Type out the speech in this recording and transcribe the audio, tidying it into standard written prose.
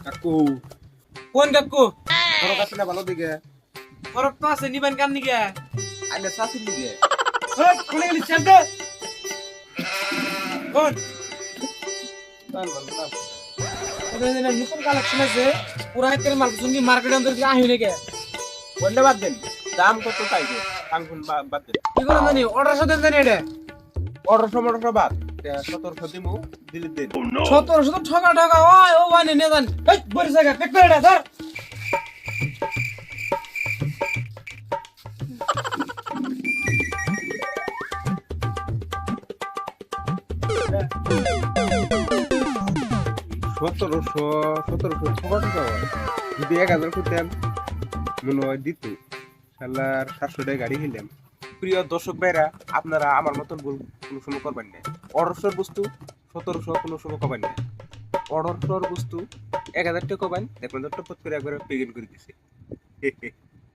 কাকু কোন কাকু? খরচ আছে না ভালো দিকে ফরক তো আছে নিবেন কান নিগে? আইলে চাষির দিকে ওই কোনে গেলি চেক দে। কোন? এটা যেন নতুন কালেকশন আছে পুরা একের মাল সঙ্গে মার্কেটে অন্তর দিকে আহি নাকি? বললে বাদ দেন দাম কত চাইবে কাঙ্কুন বাদ দেন কি করে জানি অর্ডার সাথে জানি এটা 1800 বাদ 1700 দিমু দিলি দেন 1700 তো ঠকা ঠকা ওই ও মানে নে জান এই বড় জায়গা পেক করে এটা ধর সতেরোশো ছোট টাকা হয় যদি 1000 করতেন মনে হয় দিত শালার 700 টাকা গাড়ি কিনলাম প্রিয় দর্শক ভাইরা আপনারা আমার মতন ভুল কোনো সময় করবেন না 1800 বস্তু 1700 কোনো সময় করবেন না 1800 বস্তু 1000 টাকা করবেন দেখবেন টপ করে একবার পেগেন করে দিছে